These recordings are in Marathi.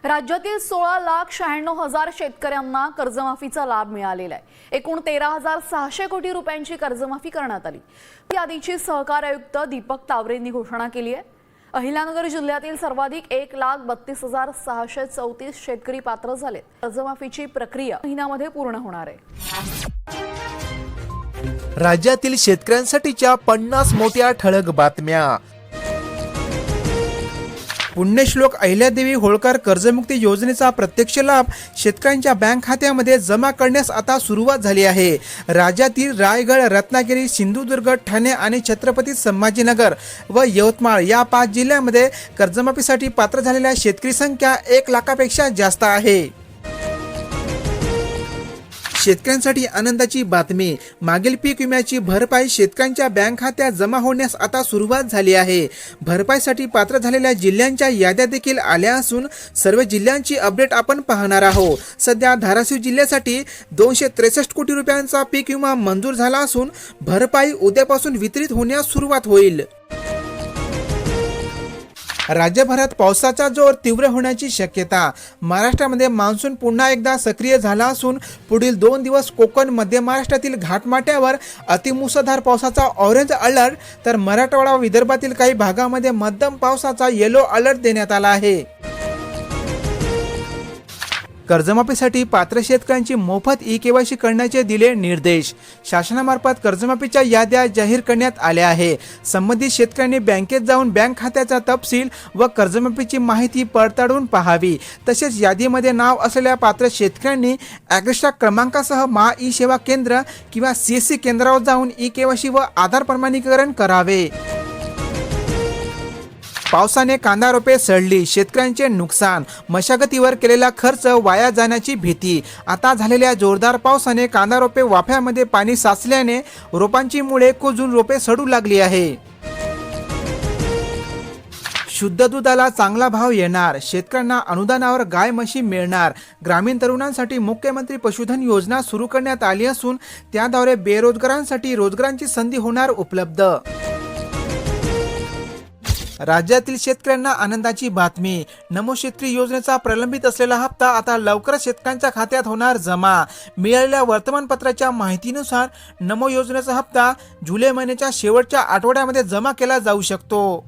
राज्यातील 16,96,000 शेतकऱ्यांना कर्जमाफीचा लाभ मिळालेला आहे। एकूण 13,600 कोटी रुपयांची कर्जमाफी करण्यात आली। यादीची सहकार आयुक्त दीपक तावरेंनी घोषणा केली आहे। अहिल्यानगर जिल्ह्यातील सर्वाधिक 1,32,634 शेतकरी पात्र झाले। कर्जमाफीची प्रक्रिया महिन्यामध्ये पूर्ण होणार आहे। राज्यातील शेतकऱ्यांसाठीच्या 50 मोठ्या ठळक बातम्या। पुण्यश्लोक अहिल्यादेवी होळकर कर्जमुक्ती योजनेचा प्रत्यक्ष लाभ शेतकऱ्यांच्या बँक खात्यामध्ये जमा करण्यास आता सुरुवात झाली आहे। राज्यातील रायगड, रत्नागिरी, सिंधुदुर्ग, ठाणे आणि छत्रपती संभाजीनगर व यवतमाळ या 5 जिल्ह्यांमध्ये कर्जमाफीसाठी पात्र झालेल्या शेतकरी संख्या 1 लाखापेक्षा जास्त आहे। शेतकऱ्यांसाठी आनंदाची बातमी। मागील पीक विम्याची भरपाई शेतकऱ्यांच्या बँक खात्यात जमा होण्यास आता सुरुवात झाली आहे। भरपाईसाठी पात्र झालेल्या जिल्ह्यांच्या याद्या देखील आल्या असून सर्व जिल्ह्यांची अपडेट आपण पाहणार आहोत। सध्या धाराशिव जिल्ह्यासाठी 263 कोटी रुपयांचा पीक विमा मंजूर झाला असून भरपाई उद्यापासून वितरित होण्यास सुरुवात होईल। राज्यभरात पावसाचा जोर तीव्र होण्याची शक्यता। महाराष्ट्रामध्ये मान्सून पुन्हा एकदा सक्रिय झाला असून पुढील 2 दिवस कोकण, मध्य महाराष्ट्रातील घाटमाथ्यावर अतिमुसळधार पावसाचा ऑरेंज अलर्ट तर मराठवाडा व विदर्भातील काही भागामध्ये मध्यम पावसाचा येलो अलर्ट देण्यात आला आहे। कर्जमाफीसाठी पात्र शेतकऱ्यांची मोफत ई-केवायसी करण्याचे दिले निर्देश। शासनामार्फत कर्जमाफीच्या याद्या जाहीर करण्यात आल्या आहे। संबंधित शेतकऱ्यांनी बँकेत जाऊन बँक खात्याचा तपशील व कर्जमाफीची माहिती पडताळून पाहावी। तसेच यादीमध्ये नाव असलेल्या पात्र शेतकऱ्यांनी ॲग्रिस्टा क्रमांकासह महा ई सेवा केंद्र किंवा CSC केंद्रावर जाऊन ई-केवायसी व आधार प्रमाणीकरण करावे। पावसाने कांदा रोपे सडली, शेतकऱ्यांचे नुकसान, मशागतीवर केलेला खर्च वाया जाण्याची भीती। आता झालेल्या जोरदार पावसाने कांदा रोपे वाफ्यामध्ये पाणी साचल्याने रोपांची मुळे कुजून रोपे सडू लागली आहे। शुद्ध दुधाला चांगला भाव येणार, शेतकऱ्यांना अनुदानावर गाय म्हशी मिळणार। ग्रामीण तरुणांसाठी मुख्यमंत्री पशुधन योजना सुरू करण्यात आली असून त्याद्वारे बेरोजगारांसाठी रोजगारांची संधी होणार उपलब्ध। राज्यातील शेतकऱ्यांना आनंदाची बातमी। नमो शेतकरी योजनेचा प्रलंबित असलेला हप्ता आता लवकरच शेतकऱ्यांच्या खात्यात होणार जमा। मिळालेल्या वर्तमानपत्राच्या माहितीनुसार नमो योजनेचा हप्ता जुलै महिन्याच्या शेवटच्या आठवड्यामध्ये जमा केला जाऊ शकतो।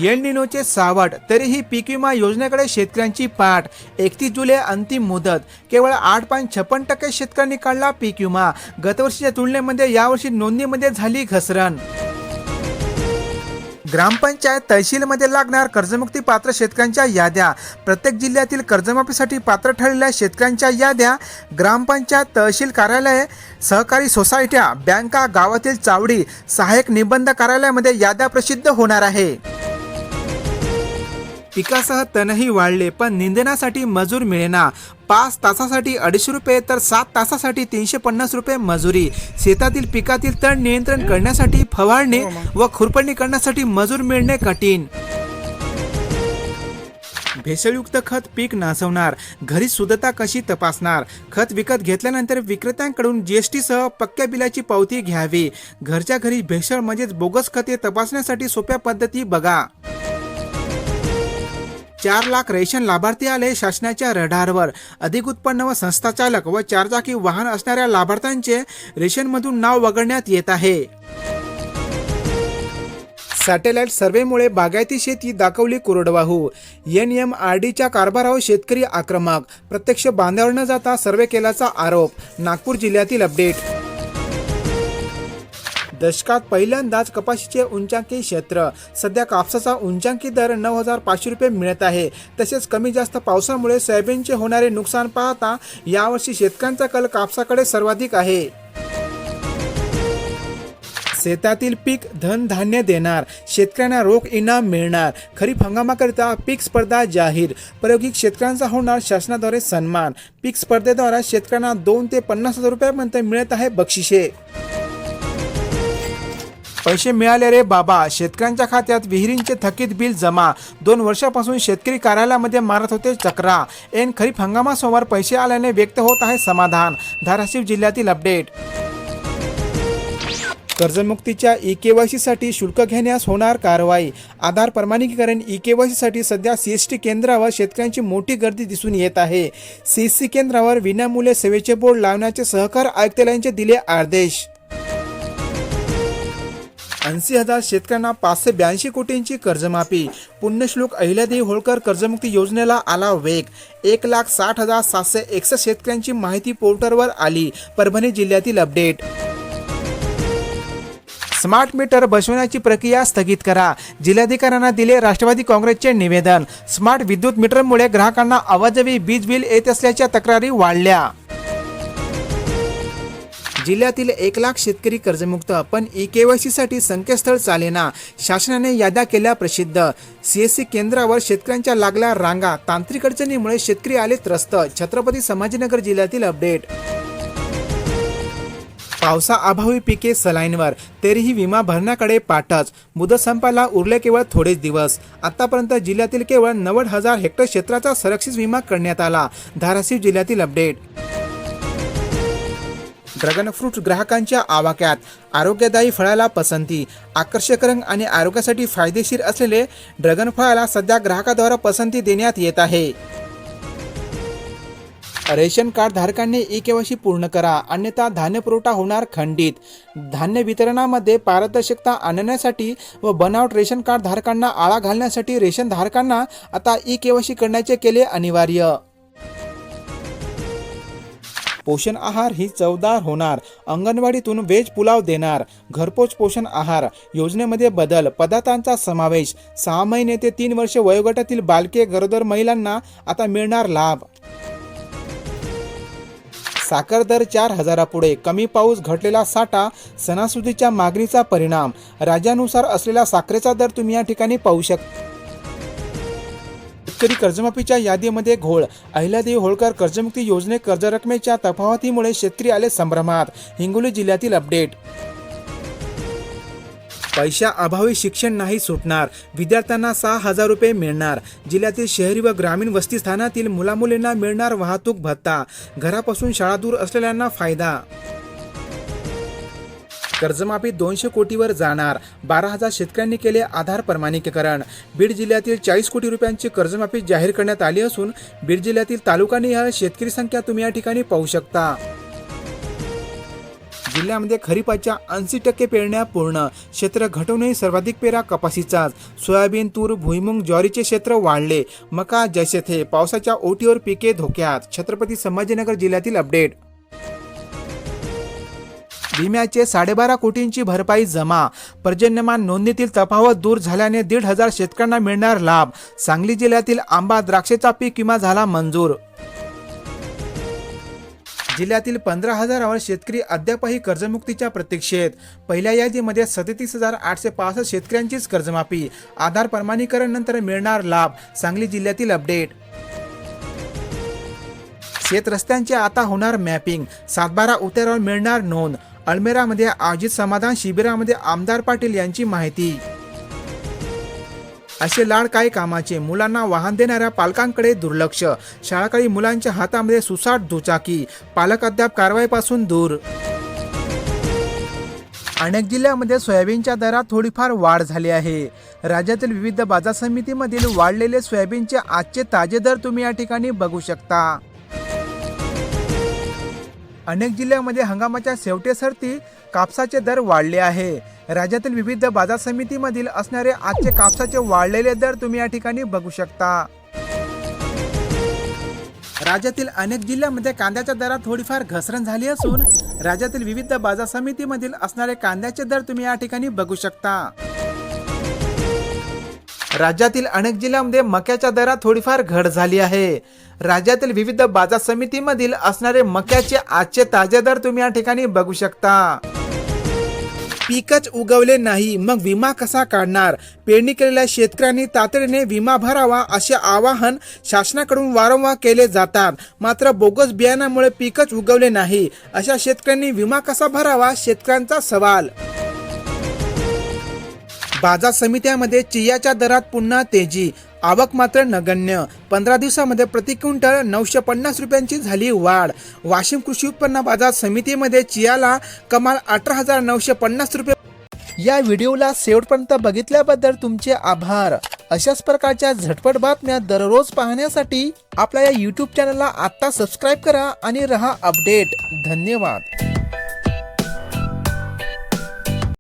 एल निनोचे सावट, तरीही पीक विमा योजनेकडे शेतकऱ्यांची पाठ। 31 जुलै अंतिम मुदत। केवळ 8.56% शेतकऱ्यांनी काढला पीक विमा। गतवर्षीच्या तुलनेमध्ये यावर्षी नोंदणीमध्ये झाली घसरण। ग्रामपंचायत तहसीलमध्ये लागणार कर्जमुक्ती पात्र शेतकऱ्यांच्या याद्या। प्रत्येक जिल्ह्यातील कर्जमाफीसाठी पात्र ठरलेल्या शेतकऱ्यांच्या याद्या ग्रामपंचायत, तहसील कार्यालये, सहकारी सोसायट्या, बँका, गावातील चावडी, सहाय्यक निबंध कार्यालयामध्ये याद्या प्रसिद्ध होणार आहे। पिकासह तणही वाढले पण निंदनासाठी मजूर मिळेना। 5 तासासाठी 250 रुपये तर 7 तासासाठी 350 रुपये मजुरी। शेतातील पिकातील तण नियंत्रण करण्यासाठी फवारणी व खुरपणी करण्यासाठी मजूर मिळणे कठीण। भेसळयुक्त खत पीक नासवणार, घरी शुद्धता कशी तपासणार? खत विकत घेतल्यानंतर विक्रेत्यांकडून GST सह पक्क्या बिलाची पावती घ्यावी। घरच्या घरी भेसळ म्हणजेच बोगस खते तपासण्यासाठी सोप्या पद्धती बघा। 4 लाख रेशन लाभार्थी आले शासनाच्या रडारवर। अधिक उत्पन्न व संस्थाचालक व 4 चाकी वाहन असणाऱ्या लाभार्थ्यांचे रेशनमधून नाव वगळण्यात येत आहे। सॅटेलाइट सर्व्हेमुळे बागायती शेती दाखवली कोरडवाहू। NMRDच्या कारभारावर शेतकरी आक्रमक, प्रत्यक्ष बांधावर न जाता सर्व्हे केल्याचा आरोप। नागपूर जिल्ह्यातील अपडेट। दशकात पहिल्यांदाच कपाशीचे उच्चांकी क्षेत्र। सध्या कापसाचा उच्चांकी दर 9,500 रुपये मिळत आहे। तसेच कमी जास्त पावसामुळे सोयाबीनचे होणारे नुकसान पाहता यावर्षी शेतकऱ्यांचा कल कापसाकडे सर्वाधिक आहे। शेतातील पीक धनधान्य देणार, शेतकऱ्यांना रोख इनाम मिळणार। खरीप हंगामाकरिता पीक स्पर्धा जाहीर, प्रायोगिक शेतकऱ्यांचा होणार शासनाद्वारे सन्मान। पीक स्पर्धेद्वारा शेतकऱ्यांना 2 ते 50,000 रुपयापर्यंत मिळत आहे बक्षिसे। पैसे मिळाले रे बाबा, शेतकऱ्यांच्या खात्यात विहिरींचे थकीत बिल जमा। 2 वर्षापासून शेतकरी कार्यालयामध्ये मारत होते चक्रा। ऐन खरीप हंगामासमोर पैसे आल्याने व्यक्त होत आहे समाधान। धाराशिव जिल्ह्यातील अपडेट। कर्जमुक्तीच्या ई-केवायसी साठी शुल्क घेण्यास होणार कारवाई. आधार प्रमाणीकरण ई-केवायसी साठी सध्या सीएसटी केंद्रावर शेतकऱ्यांची मोठी गर्दी दिसून येत आहे. सीएससी केंद्रावर विनामूल्य सेवेचे बोर्ड लावण्याचे सहकार आयुक्तालयाने दिले आदेश. 80,000 शेतकऱ्यांना 582 कोटींची कर्जमाफी. पुण्यश्लोक अहिल्यादेवी होळकर कर्जमुक्ती योजनेला आला वेग. 1,60,761 शेतकऱ्यांची माहिती पोर्टलवर आली. परभणी जिल्ह्यातील अपडेट. स्मार्ट मीटर बसवण्याची प्रक्रिया स्थगित करा. जिल्हाधिकाऱ्यांना दिले राष्ट्रवादी काँग्रेसचे निवेदन. स्मार्ट विद्युत मीटरमुळे ग्राहकांना अवाजवी वीज बिल येत असल्याच्या तक्रारी वाढल्या. जिल्ह्यातील 1,00,000 शेतकरी कर्जमुक्त, पण ई-केवायसी साठी संकेतस्थळ चालेना. शासनाने याद्या केल्या प्रसिद्ध. सीएससी केंद्रावर शेतकऱ्यांच्या लागल्या रांगा. तांत्रिक अडचणीमुळे शेतकरी आले त्रस्त. छत्रपती संभाजीनगर जिल्ह्यातील अपडेट. पावसाअभावी पिके सलाईनवर, तरीही विमा भरण्याकडे पाठच. मुदत संपायला उरले केवळ थोडेच दिवस. आतापर्यंत जिल्ह्यातील केवळ 90,000 हेक्टर क्षेत्राचा संरक्षित विमा करण्यात आला. धाराशिव जिल्ह्यातील अपडेट. ड्रॅगन फ्रूट ग्राहकांच्या आवाक्यात. आरोग्यदायी फळाला पसंती. आकर्षक रंग आणि आरोग्यासाठी फायदेशीर असलेले ड्रॅगन फळाला सध्या ग्राहकाद्वारा पसंती देण्यात येत आहे. रेशन कार्ड धारकांनी ई-केवायसी पूर्ण करा, अन्यथा धान्य पुरवठा होणार खंडित. धान्य वितरणामध्ये पारदर्शकता आणण्यासाठी व बनावट रेशन कार्ड धारकांना आळा घालण्यासाठी रेशन धारकांना आता ई-केवायसी करण्याचे केले अनिवार्य. पोषण आहार ही चवदार होणार. अंगणवाडीतून व्हेज पुलाव देणार. घरपोच पोषण आहार योजनेमध्ये बदल. पदार्थांचा समावेश. 6 महिने ते 3 वर्ष वयोगटातील बालके, गरोदर महिलांना आता मिळणार लाभ. साखर दर 4,000 पुढे. कमी पाऊस, घटलेला साठा, सणासुदीच्या मागणीचा परिणाम. राज्यानुसार असलेला साखरेचा दर तुम्ही या ठिकाणी पाहू शकता. शेतकरी कर्जमाफीच्या यादीमध्ये घोळ. अहिल्यादेवी होळकर कर्जमुक्ती योजने कर्ज रकमेच्या तफावतीमुळे शेतकरी आले संभ्रमात. हिंगोली जिल्ह्यातील अपडेट. पैशाअभावी शिक्षण नाही सुटणार. विद्यार्थ्यांना 6,000 रुपये मिळणार. जिल्ह्यातील शहरी व ग्रामीण वसतिस्थानातील मुलामुलींना मिळणार वाहतूक भत्ता. घरापासून शाळा दूर असलेल्यांना फायदा. कर्जमाफी 200 कोटीवर जाणार. 12,000 शेतकऱ्यांनी केले आधार प्रमाणीकरण. बीड जिल्ह्यातील 40 कोटी रुपयांची कर्जमाफी जाहीर करण्यात आली असून बीड जिल्ह्यातील तालुकानिहाय शेतकरी संख्या तुम्ही या ठिकाणी पाहू शकता. जिल्ह्यामध्ये खरीपाच्या 80% पेरण्या पूर्ण. क्षेत्र घटवूनही सर्वाधिक पेरा कपाशीचाच. सोयाबीन, तूर, भुईमुग, ज्वारीचे क्षेत्र वाढले. मका जैसे थे. पावसाच्या ओटीवर पिके धोक्यात. छत्रपती संभाजीनगर जिल्ह्यातील अपडेट. विम्याचे 12.5 कोटींची भरपाई जमा. पर्जन्यमान नोंदणीतील तफावत दूर झाल्याने 1,500 शेतकऱ्यांना मिळणार लाभ. सांगली जिल्ह्यातील आंबा, द्राक्षेचा पीक विमा झाला मंजूर. जिल्ह्यातील 15,000 शेतकरी अद्यापही कर्जमुक्तीच्या प्रतीक्षेत. पहिल्या यादीमध्ये 37,865 शेतकऱ्यांचीच कर्जमाफी. आधार प्रमाणीकरण नंतर मिळणार लाभ. सांगली जिल्ह्यातील अपडेट. शेत रस्त्यांचे आता होणार मॅपिंग. 7/12 उतार्यावर मिळणार नोंद. अल्मेरामध्ये आयोजित समाधान शिबिरामध्ये आमदार पाटील यांची माहिती. असे लाड काय कामाचे. मुलांना वाहन देणाऱ्या पालकांकडे दुर्लक्ष. शाळाकाळी मुलांच्या हातामध्ये सुसाट दुचाकी. पालक अद्याप कारवाईपासून दूर. अनेक जिल्ह्यामध्ये सोयाबीनच्या दरात थोडीफार वाढ झाली आहे. राज्यातील विविध बाजार समितीमधील वाढलेले सोयाबीनचे आजचे ताजे दर तुम्ही या ठिकाणी बघू शकता. अनेक जिल्ह्यामध्ये हंगामाच्या शेवटेसरती कापसाचे दर वाढले आहे. राज्यातील विविध बाजार समितीमधील असणारे आजचे कापसाचे वाढलेले दर तुम्ही या ठिकाणी बघू शकता. राज्यातील अनेक जिल्ह्यामध्ये कांद्याच्या दरात थोडीफार घसरण झाली असून राज्यातील विविध बाजार समितीमधील असणारे कांद्याचे दर तुम्ही या ठिकाणी बघू शकता. राज्यातील अनेक जिल्ह्यांमध्ये मक्याच्या दरात थोडीफार घट झाली आहे. राज्यातील विविध बाजार समितीमधील असणारे मक्याचे आजचे ताजे दर तुम्ही या ठिकाणी बघू शकता. पीकच उगवले नाही मग विमा कसा काढणार. पेरणी केलेल्या शेतकऱ्यांनी तातडीने विमा भरावा असे आवाहन शासनाकडून वारंवार केले जातात. मात्र बोगस बियाण्यामुळे पीकच उगवले नाही अशा शेतकऱ्यांनी विमा कसा भरावा शेतकऱ्यांचा सवाल. बाजार समित्यामध्ये चियाच्या दरात पुन्हा तेजी. आवक मात्र नगण्य. 15 दिवसामध्ये प्रति क्विंटल 950 रुपयांची झाली वाढ. वाशिम कृषी उत्पन्न बाजार समितीमध्ये चियाला कमाल 18,950 रुपये. या व्हिडिओला शेवटपर्यंत बघितल्याबद्दल तुमचे आभार. अशाच प्रकारच्या झटपट बातम्या दररोज पाहण्यासाठी आपल्या या YouTube चॅनलला आत्ता सबस्क्राईब करा आणि रहा अपडेट. धन्यवाद.